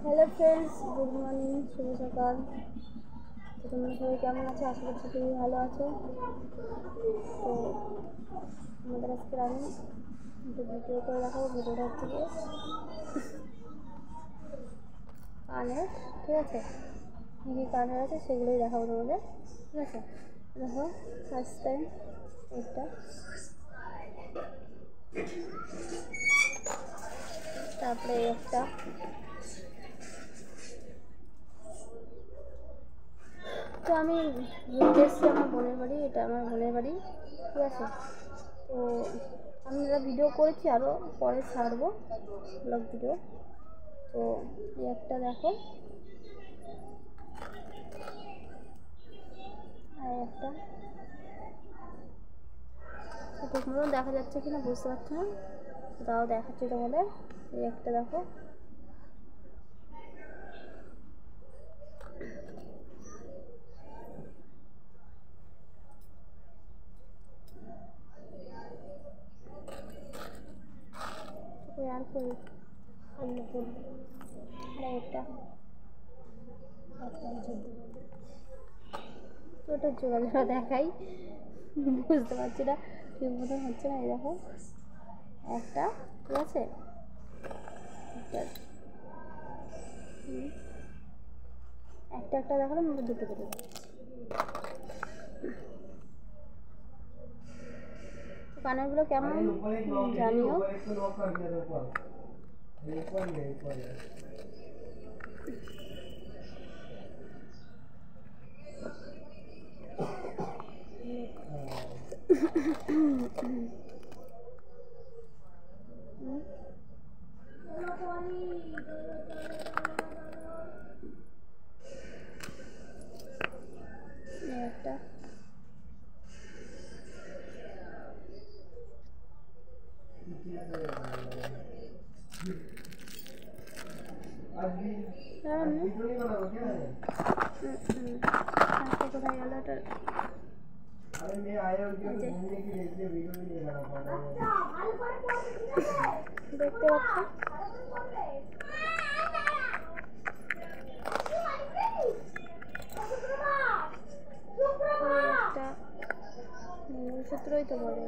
Hello friends, good morning, শুভ সকাল। তো তোমরা সবাই কেমন আছো? আশা করছি খুবই ভালো আছো। তো আমাদের আজকে আমি একটু ভিডিও করে দেখাবো। ভিডিওটা হচ্ছে গিয়ে কানের, ঠিক আছে, কী কী কানের আছে সেগুলোই দেখাবো তোমাদের, ঠিক আছে। দেখো, ফার্স্ট টাইম একটা, তারপরে একটা, তো আমি ঘুরতে এসেছি আমার বোনের বাড়ি। এটা আমার বোনের বাড়ি, ঠিক আছে। তো আমি একটা ভিডিও করেছি, আরও পরে ছাড়বো ব্লগ ভিডিও। তো এই একটা দেখো, আর একটা ঠিক মতো দেখা যাচ্ছে কিনা বুঝতে পারছি না, তাও দেখাচ্ছি তোমাদের। এই একটা দেখো, আর করি আর একটা, তো ওটা যোগাযোগ দেখাই, বুঝতে পারছি না ঠিক মতো হচ্ছে না। এই দেখো একটা, ঠিক আছে, একটা একটা দেখালাম, দুটো দুটো কানেরগুলো কেমন জানিও। একটা কোথায় গেল ওটা, দেখতে পাচ্ছ। একটা মঙ্গলসূত্রই তো বলে,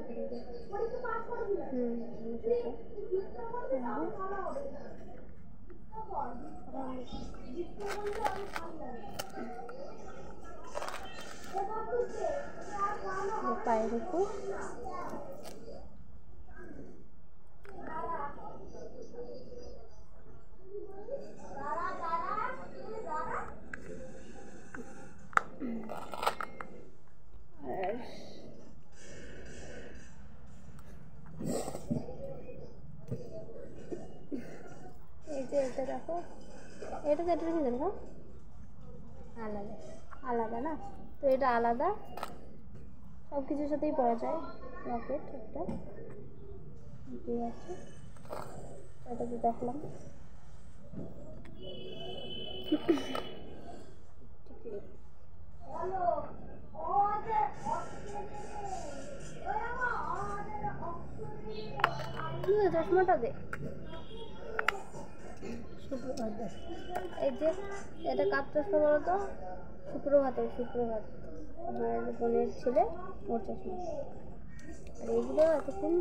পায়ের উপর এই যে এটা দেখো, এটা যেটা কি দেখো আলাদা আলাদা না, তো এটা আলাদা, সব কিছুর সাথেই পরা যায়। রকেট একটা আছে, এটা তো দেখলাম। চশমাটা দে। এই যে এটা কাপ চশমা বলো তো, সুপ্রভাত আমার বোনের ছেলে, ওর চশমা। আর এইগুলো এতক্ষণ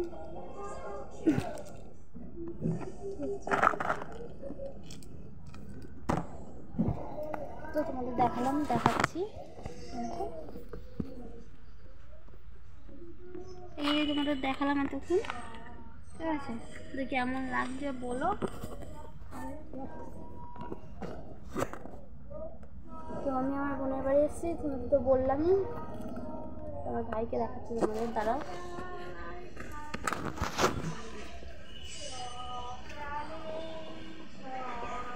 তো তোমাদের দেখালাম, দেখাচ্ছি। এই তোমাদের দেখালাম এতক্ষণ, ঠিক আছে। তো কেমন লাগছে বলো। তো আমি আমার বোনের বাড়ি এসেছি, তোমাদের তো বললামই। আমার ভাইকে দেখাচ্ছি তোমাদের, দ্বারা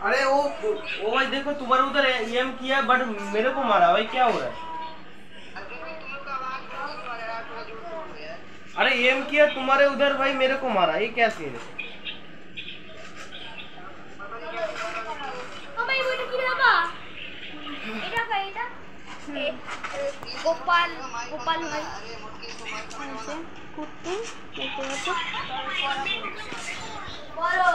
अरे वो भाई देखो तुम्हारे उधर एम किया बट मेरे को मारा भाई, क्या हो रहा है? अरे एम किया तुम्हारे उधर भाई, मेरे को मारा, ये क्या सीन है? গোপাল গোপাল ভাই কুর্তি দেখতে পাচ্ছ। বলো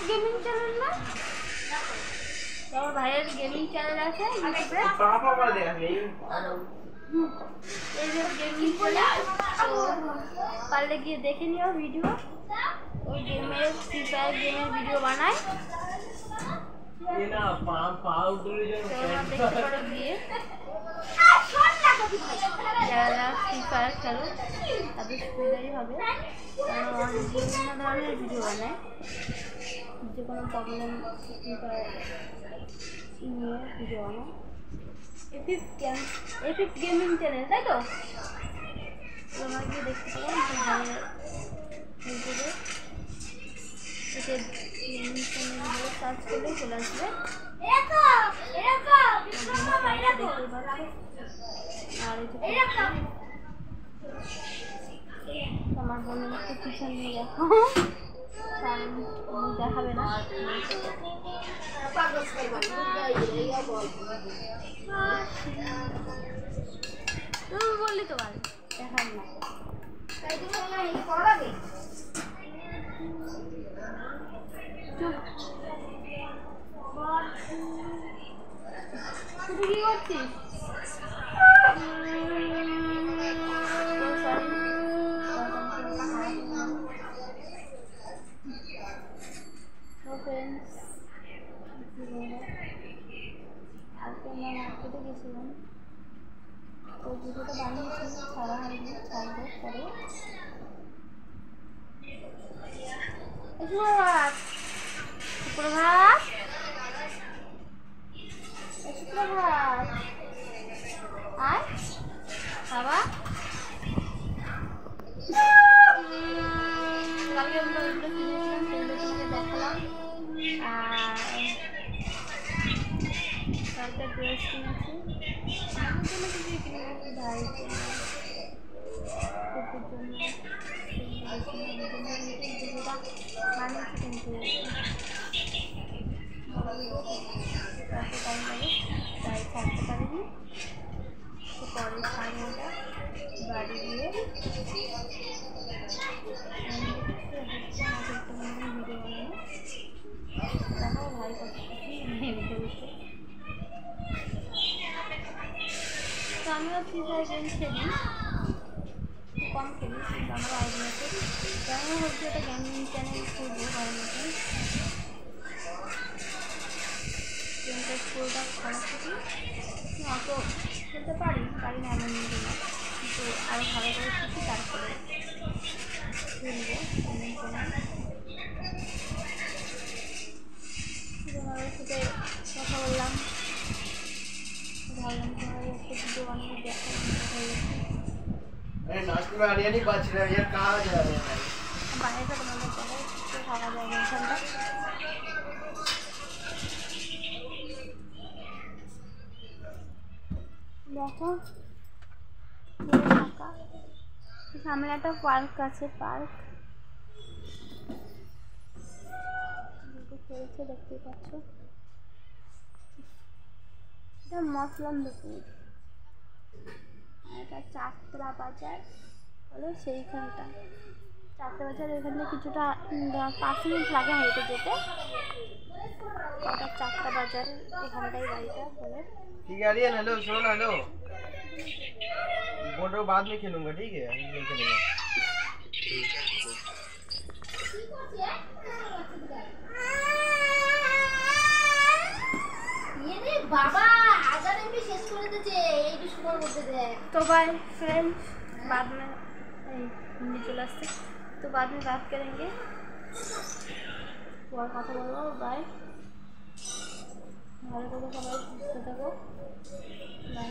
গেমিং চ্যানেল না? আমার ভাইয়ের গেমিং চ্যানেল আছে ইউটিউবে। পাপা বলে দেখা নেই এই যে গেমিং চ্যানেল, তো পারলে গিয়ে দেখে নিও ভিডিও। ওই গেমের ফ্রি ফায়ার গেমের ভিডিও বানায়, ये ना पाव उधर তোমরা দেখতে পারো গিয়ে। যারা ফ্রি ফায়ার খেলো তাদের সুবিধাই হবে, কারণ অনেক বিভিন্ন ধরনের ভিডিও বানায়, যে কোনো প্রবলেম ফ্রি ফায়ার নিয়ে ভিডিও বানায়। এপিক গেমিং চ্যানেল, তাই তো? তোমরা গিয়ে দেখতে পারো ইউটিউবে, এতে গেমিং চ্যানেল বলে সার্চ করলেই চলে আসবে। আমার বোনের একটু পিছন নিয়ে দেখো, দেখাবে না। তুমি বললি তো ভালো দেখার না। তুই কি করছিস? আজকে আমরা মার্কেটে গেছিলাম, তো ভিডিওটা বানিয়েছি, ছাড়া হয়নি, ছাড়বো পরে। সুপ্রভাত, সুপ্রভাত, সুপ্রভাত, আয় বাবা। কালকে আমরা ওইগুলো কিনেছিলাম, সেগুলো তোমাকে দেখালাম। আর কালকে ড্রেস কিনেছি, আমার জন্য কিছু কিনেছি, ভাইয়ের জন্য, কুকুর জন্য, ভিডিওটা বানিয়েছি, কিন্তু এত টাইম লাগে তাই ছাড়তে পারিনি। তো পরে ছাড়বো ওটা বাড়ি গিয়ে। ভিডিও বানানো দেখাও ভাই কত ভিডিও বসে। তো আমিও ফ্রি ফায়ার গেম খেলি, কম খেলি, কিন্তু আমার আইডিয়া আছে। তো আমি ভাবছি একটা গেমিং চ্যানেল খুলবো ভাইয়ের মতন। গেমটা স্কুলটা খারাপ থেকে অত খেলতে পারি না এমন নিয়ে না, কিন্তু আরও ভালো করে শিখি, তারপরে খেলবো গেমিং চ্যানেল। তোমাদের সাথে কথা বললাম, ভাবলাম তোমাদের একটা ভিডিও বানিয়ে দেখা হয়ে গেছে। नहीं बच रहा यार, कहाँ जा रहे हैं भाई? বাইরে থেকে তোমাদের দেখায় তো থাকা যায় এখানটা। দেখো ফাঁকা, সামনে একটা পার্ক আছে, পার্ক খেলছে দেখতে পাচ্ছ। এটা মসলন্দপুর, এটা চাকরা বাজার বলে সেইখানটা। চাকরা বাজার এখান থেকে কিছুটা 5 মিনিট লাগে হেঁটে যেতে। ওটা চাকরা বাজার, এখানটাই বাড়িটা বলে। ठीक है आर्यन, हेलो सुनो ना, हेलो बोल रहा हूँ बाद में खेलूंगा, ठीक है अभी नहीं खेलूंगा। बाबा आधा एमबी शेष कर देते এইটু সময় মধ্যে দেখ। तो बाय फ्रेंड्स, बाद में हिंदी चला आसते, तो बाद में बात करेंगे, और কথা বলবো। बाय, ভালো থাকো সবাই, সুস্থ থাকো, বাই।